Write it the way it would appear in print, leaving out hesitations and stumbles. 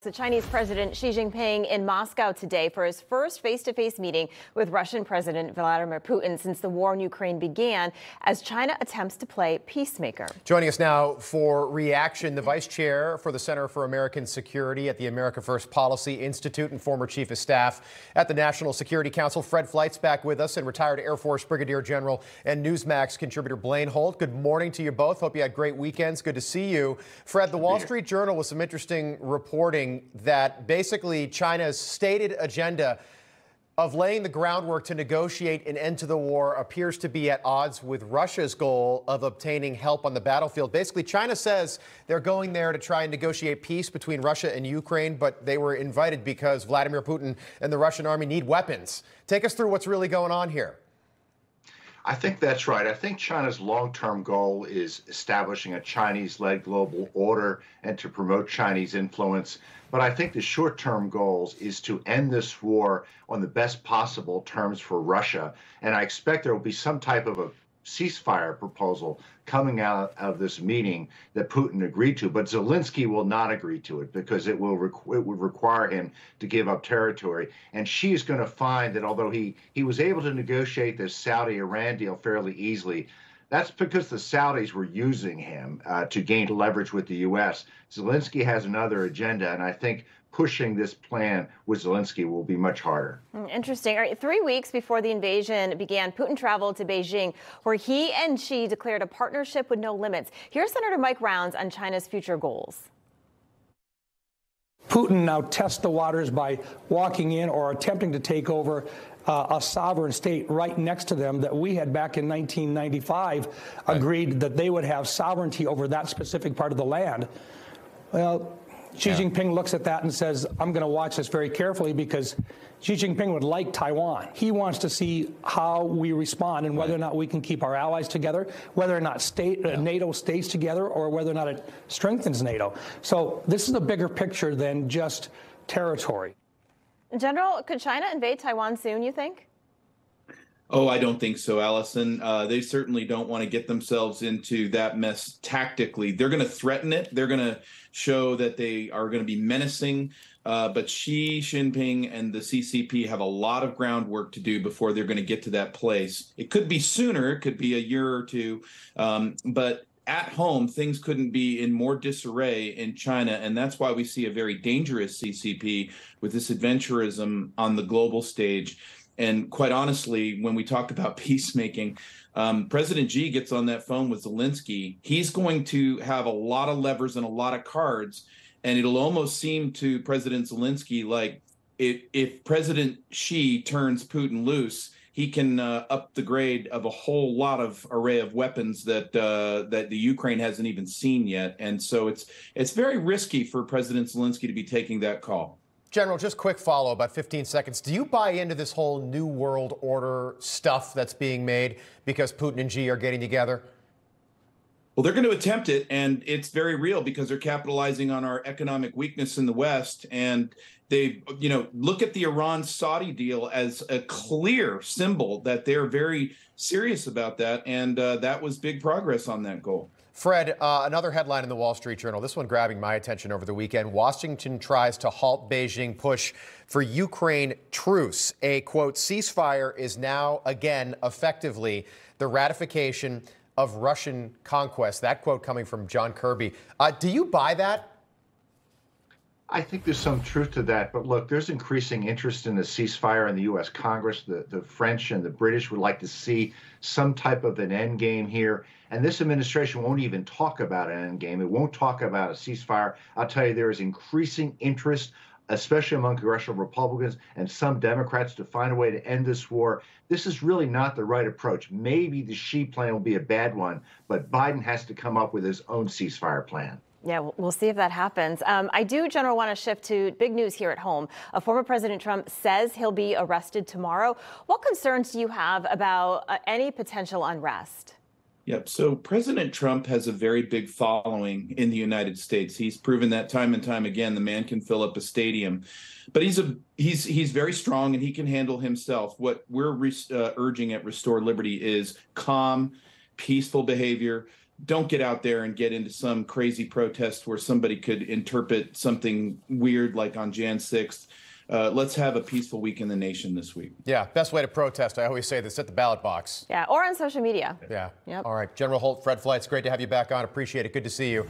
The Chinese President Xi Jinping in Moscow today for his first face-to-face meeting with Russian President Vladimir Putin since the war in Ukraine began, as China attempts to play peacemaker. Joining us now for reaction, the Vice Chair for the Center for American Security at the America First Policy Institute and former Chief of Staff at the National Security Council, Fred Fleitz, back with us, and retired Air Force Brigadier General and Newsmax contributor Blaine Holt. Good morning to you both. Hope you had great weekends. Good to see you. Fred, the Wall Street Journal with some interesting reporting that basically China's stated agenda of laying the groundwork to negotiate an end to the war appears to be at odds with Russia's goal of obtaining help on the battlefield. Basically, China says they're going there to try and negotiate peace between Russia and Ukraine, but they were invited because Vladimir Putin and the Russian army need weapons. Take us through what's really going on here. I think that's right. I think China's long-term goal is establishing a Chinese-led global order and to promote Chinese influence. But I think the short-term goals is to end this war on the best possible terms for Russia. And I expect there will be some type of a ceasefire proposal coming out of this meeting that Putin agreed to, but Zelensky will not agree to it because it would require him to give up territory. And Xi is going to find that although he was able to negotiate this Saudi-Iran deal fairly easily, that's because the Saudis were using him to gain leverage with the U.S. Zelensky has another agenda, and I think pushing this plan with Zelensky will be much harder. Interesting. All right, 3 weeks before the invasion began, Putin traveled to Beijing, where he and Xi declared a partnership with no limits. Here's Senator Mike Rounds on China's future goals. Putin now tests the waters by walking in or attempting to take over a sovereign state right next to them that we had back in 1995 agreed that they would have sovereignty over that specific part of the land. Well, Xi Jinping looks at that and says, I'm going to watch this very carefully because Xi Jinping would like Taiwan. He wants to see how we respond and whether or not we can keep our allies together, whether or not NATO stays together, or whether or not it strengthens NATO. So this is a bigger picture than just territory. General, could China invade Taiwan soon, you think? Oh, I don't think so, Allison. They certainly don't want to get themselves into that mess tactically. They're going to threaten it. They're going to show that they are going to be menacing. But Xi Jinping and the CCP have a lot of groundwork to do before they're going to get to that place. It could be sooner. It could be a year or two. But at home, things couldn't be in more disarray in China. And that's why we see a very dangerous CCP with this adventurism on the global stage. And quite honestly, when we talk about peacemaking, President Xi gets on that phone with Zelensky. He's going to have a lot of levers and a lot of cards. And it'll almost seem to President Zelensky like if President Xi turns Putin loose, he can up the grade of a whole lot of array of weapons that the Ukraine hasn't even seen yet. And so it's very risky for President Zelensky to be taking that call. General, just quick follow, about 15 seconds. Do you buy into this whole New World Order stuff that's being made because Putin and Xi are getting together? Well, they're going to attempt it, and it's very real because they're capitalizing on our economic weakness in the West. And they, look at the Iran-Saudi deal as a clear symbol that they're very serious about that. And that was big progress on that goal. Fred, another headline in the Wall Street Journal, this one grabbing my attention over the weekend. Washington tries to halt Beijing push for Ukraine truce. A, quote, ceasefire is now again effectively the ratification of Russian conquest. That quote coming from John Kirby. Do you buy that? I think there's some truth to that. But look, there's increasing interest in a ceasefire in the U.S. Congress. The French and the British would like to see some type of an end game here. And this administration won't even talk about an end game. It won't talk about a ceasefire. I'll tell you, there is increasing interest, especially among congressional Republicans and some Democrats, to find a way to end this war. This is really not the right approach. Maybe the Xi plan will be a bad one, but Biden has to come up with his own ceasefire plan. Yeah, we'll see if that happens. I do, General, want to shift to big news here at home. Former President Trump says he'll be arrested tomorrow. What concerns do you have about any potential unrest? Yep. So President Trump has a very big following in the United States. He's proven that time and time again. The man can fill up a stadium, but he's very strong and he can handle himself. What we're urging at Restore Liberty is calm, peaceful behavior. don't get out there and get into some crazy protest where somebody could interpret something weird like on Jan 6th. Let's have a peaceful week in the nation this week. Yeah, best way to protest, I always say this, at the ballot box. Yeah, or on social media. Yeah. Yep. All right, General Holt, Fred Fleitz, great to have you back on. Appreciate it. Good to see you.